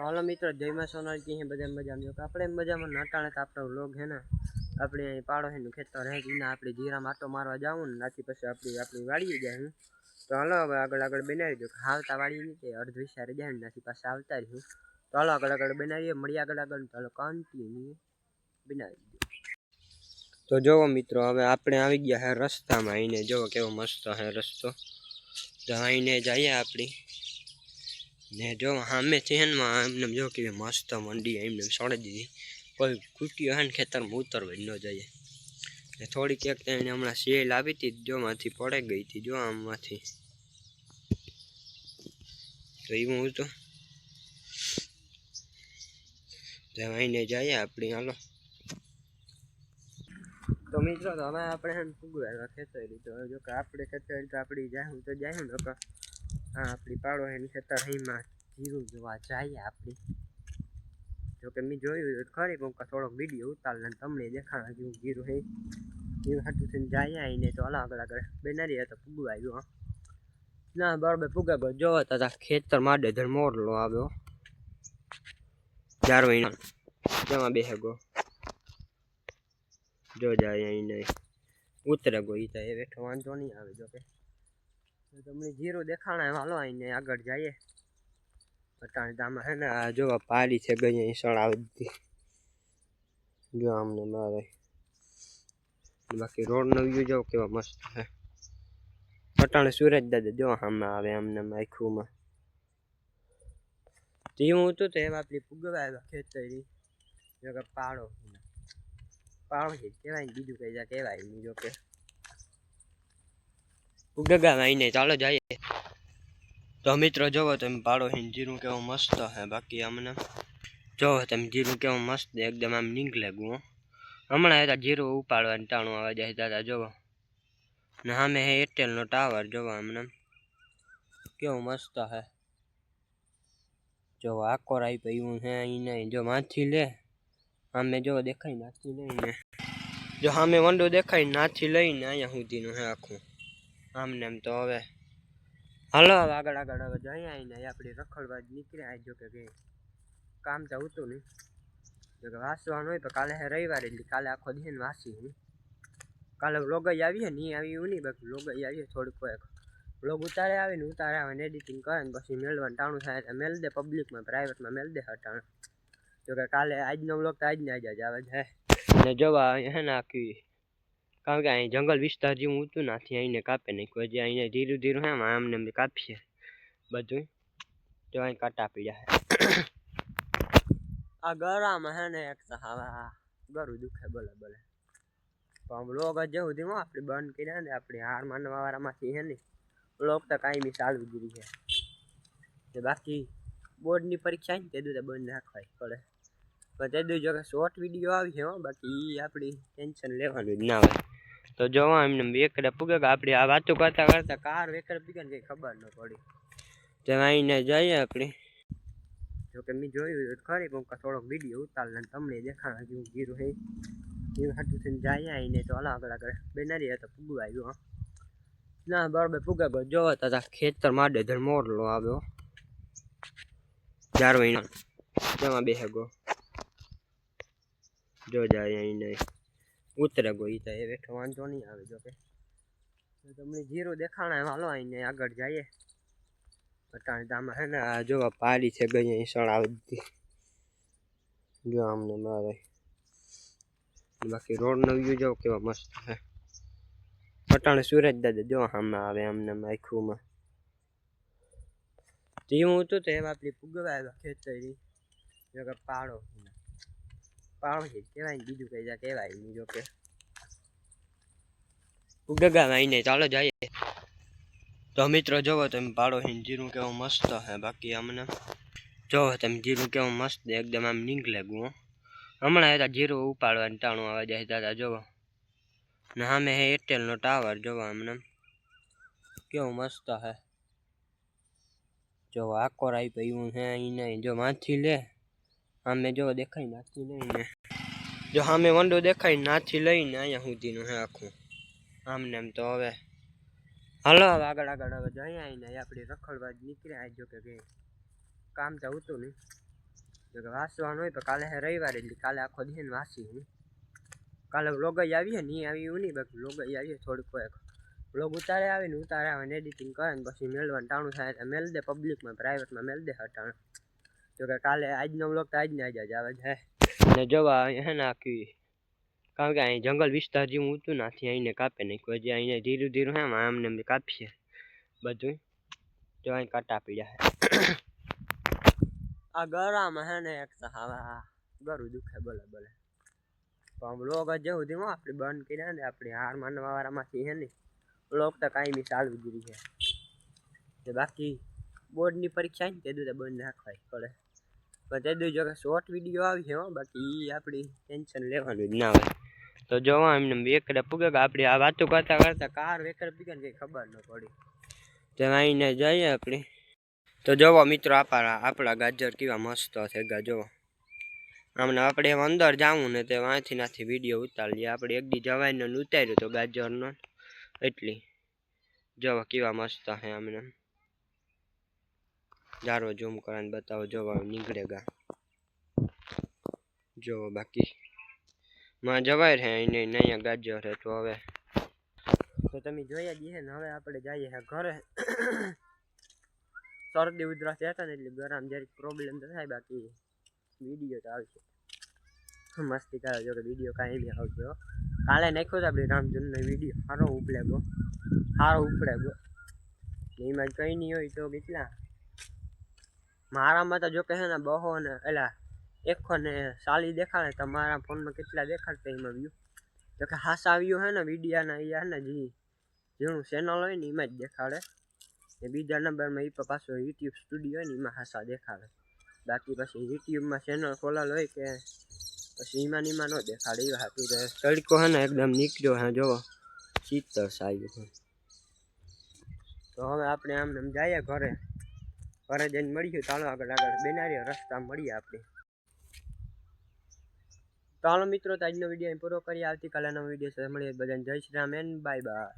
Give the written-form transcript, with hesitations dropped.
तो हालो मित्रों जय मां सोनाल की है बजा मजा में अपने मजा में नटाणे तो आपणो व्लॉग है ना अपने पाड़ो है खेतर है ना आपणे जीरा माटो मारवा जाऊँ ने नाथी पछी आपणी वाड़ीए जाऊँ तो हालो हवे आगळ आगळ बनावी दो हावता वाड़ी नीचे अर्ध विचारे जाऊँ नाथी पाछे आवता रह्यूं तो हालो आगळ आगळ बनावीए मळीए आगळ आगळ तो हालो कंटिन्यू बनावी दो। तो जो मित्रों हवे आपणे आवी गया है रस्ता में अहीने जो केवो मस्त है रस्तो तो अहीने जाइए आपणी ने जो हमें चेहन में जो कि मस्त मंडी एमने सड़े दीधी कोई कुटियो है खेतर में उतरवा न जाए थोड़ी क्या हमणा सेल आई थी जो माथी पड़े गई थी जो आम माथी तो एवं तो अहीने जाइए अपनी हालो तो मित्रों तो हमें अपने पुगवा खेतरी तो जो कि आपणे खेतरी तो अपनी जाऊँ तो जाऊँ न हाँ अपनी पाड़ो है खेतर ही में जीरू जोवा जाइए अपनी जो कि मैं जो खरी पण थोड़ो वीडियो उतार तमने देखाड़ा जेवुं जीरू है जीरू हाटू थईने जाइए आईने तो अलग अलग बना रही तो पुगवा आव्यो ना बराबर पुगा गयो जो था खेतर माडे धर मोरलो आव्यो 4 महीना जमा बेहे गो जो जाए अहीने उतरे गो तो ये बैठो वांधो नहीं आवे जो के तमने जीरो देखाणा है हालो अहीने आगळ जाइए अटाणे दामा है ना जो पाली छे गई सड़ाव दी जो आमने मारे बाकी रोड नो व्यू जो केवा मस्त है अटाणे सूरज दादा जो हमें आवे हमने माखू में तीवू तो आपली पुगवा खेतरी जो के पाड़ो पाड़ो है केवाय बीजू कई जा केवाय नहीं जो के पुगगा आईने चलो जाइए तो मित्रों जो तुम पाड़ो जीरू केवो मस्त है बाकी हमने जो तुम जीरू केवो मस्त एकदम आम निकले गो हमणा जीरू उपाड़वा टाणु आवा जाए दादा जो ने हमें है एयरटेल नो टावर जो हमने केवो मस्त है जो आकोर आई पीऊँ है नहीं जो माथी ले हमें जो देखाई नाथी लईने जो हमें वंडो देखाई नाथी लईने अहींया सुधीनुं है आखुं आमने एम तो हवे हालो आगळ आगळ हवे जाईए आईने आपणी रखड़वा निकळ्या जो के काम तो होतुं नहीं जो के वांचवानुं होय तो काले है रविवार एटले काले आखो दी वांची हूँ काले व्लॉग आई है नहीं आई नहीं बाकी व्लॉग आई थोड़ी कोई व्लॉग उतारे आवे ने उतारे आवे ने एडिटिंग करे ने पछी मेलवानुं टाणुं थाय तो मेल दे पब्लिक में प्राइवेट में मेल दे हटाणे जो कि काले आजनो व्लॉग तो आज ने आज ज आवे है ने जोवा है ना आखी कारण के अहीं जंगल विस्तार जेवुं होतुं नाथी अहींने कापी नाख्युं हजी अहीं धीरे धीरे है आमने कापीए बधुं जो अहीं काटा पड्या है आ गरा में है ने एक हवा गरु दुखे बोले बोले तो हम लोग जो सुधी आपणे बंद कर्या ने आपणी हार मानवा वाळा मांथी है ने लोग तो काई भी चालू ज रही है बाकी बोर्ड नी परीक्षा है तेदू तो बंद राखवा पड़े पण तेदू जो के शॉर्ट वीडियो आवी है बाकी आपणी टेन्शन लेवानुं ज ना होय तो जो एमने वेकड़े पुगे आपणी आ वातो करता करता कार वेकड़े पुगे ने खबर न पड़ी तो आईने जाइए अपनी जो कि मैं जोयुं खरी पण थोड़ो वीडियो उतार तमने देखाड़ा जेवुं जीरू है जीरू हाटू थईने जाइए आईने तो अलग अलग बना रही तो पुगवा आव्यो ना बराबर पुगा गयो जो था खेतर माडे धर मोरलो आव्यो 4 महीना जमा बेहे गो जो जाए अहीने उतरे गो तो ये बैठो वांधो नहीं आवे जो के तमने जीरो देखाणा है हालो अहीने आगळ जाइए अटाणे दामा है ना जो पाली छे गई सड़ाव दी जो आमने मारे बाकी रोड नो व्यू जो केवा मस्त है अटाणे सूरज दादा जो हमें आवे हमने माखू में तीवू तो आपली पुगवा खेतरी जो कि पाड़ो पाड़ो है केवाय बीजू कई जा केवाय नहीं जो के पुगगा आईने चलो जाइए तो मित्रों जो तुम पाड़ो जीरू केवो मस्त है बाकी हमने जो तुम जीरू केवो मस्त एकदम आम निकले गो हमणा जीरू उपाड़वा टाणु आवा जाए दादा जो ने हमें है एयरटेल नो टावर जो हमने केवो मस्त है जो आकोर आई पीऊँ है नहीं जो माथी ले हमें जो देखाई नाथी लईने जो हमें वंडो देखाई नाथी लईने अहींया सुधीनुं है आखुं आमने एम तो हवे हालो आगळ आगळ हवे जाइए आईने आपणी रखड़वा निकळ्या जो के काम तो होतुं नहीं જો કે વાંચવાનું હોય તો કાલે હે રવિવાર એટલે કાલે આખો દી ને વાંચી હું કાલે વ્લોગ જ આવીએ નહીં આવી એવું નહીં બાકી વ્લોગ જ આવીએ થોડુંક કોઈક વ્લોગ ઉતારે આવે ને એડિટિંગ કરે ને પછી મેળવાનું ટાણું થાય એટલે મેળ દે પબ્લિકમાં પ્રાઇવેટમાં મેળ દે હટાણ જો કે કાલે આજનો વ્લોગ તો આજને આજ જ આવે છે ને જોવા હે ને આખી કારણ કે અહીં જંગલ વિસ્તાર જેવું ઊંચું નથી અહીંને કાપે નાખ્યું હજી અહીંયા ધીરું ધીરું હે આમને એમ કાપીએ બધું જો અહીં કાંટા પીડ્યા આ ગળામાં હે ને એક હવે ગળું દુખે બોલે બોલે તો વ્લોગ જ જેવું ધીમો આપણે બંધ કર્યા ને આપણી હાર માનવા વાળામાંથી હે ને વ્લોગ તો કાંઈ બી ચાલુ જ રહી છે બાકી બોર્ડની પરીક્ષા ને તે તો બંધ નાખવાય પડે પણ તે જો કે શોર્ટ વિડીયો આવી છે હો બાકી એ આપણી ટેન્શન લેવાનું જ ના હોય તો જોવા એમને વેકડે પૂગે કે આપણે આ વાતો કરતા કરતા કાર વેકડે પૂગે ને કંઈ ખબર ન પડી તેમાં આવીને જઈએ આપણે તો જોવો મિત્રો આપણા ગાજર કેવા મસ્ત છે જોવો આમને આપણે અંદર જાવું ને તે વાંથી નાથી વિડીયો ઉતારીએ આપણે એક દી જવાઈને ઉતાર્યું તો ગાજરનો એટલી જોવો કેવા મસ્ત છે આમને જારો ઝૂમ કરીને બતાવો જોવા નીકળેગા જોવો બાકી માં જવાય છે અહીંયા ગાજર છે તો હવે તો તમે જોયા જ છે ને હવે આપણે જઈએ છે ઘરે શરદી ઉધરસ હતા ને એટલે ગરમ જરીક પ્રોબ્લેમ તો થાય બાકી વિડીયો તો આવશે મસ્તી કરે જો કે વિડીયો કાંઈ બી આવશે કાલે નાખ્યો તો આપણે રામજનનો વિડીયો સારો ઉપડે એમાં જ કંઈ નહીં હોય તો કેટલા મારામાં તો જો કે છે ને બહો ને એલા 140 દેખાડે તો મારા ફોનમાં કેટલા દેખાડતા એમાં વ્યૂ જો કે હાસા વ્યૂ હે ને વિડીયાના એ હે ને જેનું ચેનલ હોય ને એમાં જ દેખાડે ને બીજા નંબરમાં એ પાછો યુટ્યુબ સ્ટુડિયો હોય ને એમાં હાસા દેખાડે બાકી પછી યુટ્યુબમાં ચેનલ ખોલાલ હોય કે પછી એમાં ન દેખાડે એ હતું તડકો હે ને એકદમ નીકળ્યો હે જોવો શીતળ આવ્યું તો હવે આપણે આમ જઈએ ઘરે જઈને મળીશું ચાલો આગળ બેનારી રસ્તા મળીએ આપણે ચાલો મિત્રો તો આજનો વિડીયો પૂરો કરીએ આવતીકાલે નવો વિડીયો મળીએ બધાને જય Shri Ram and bye bye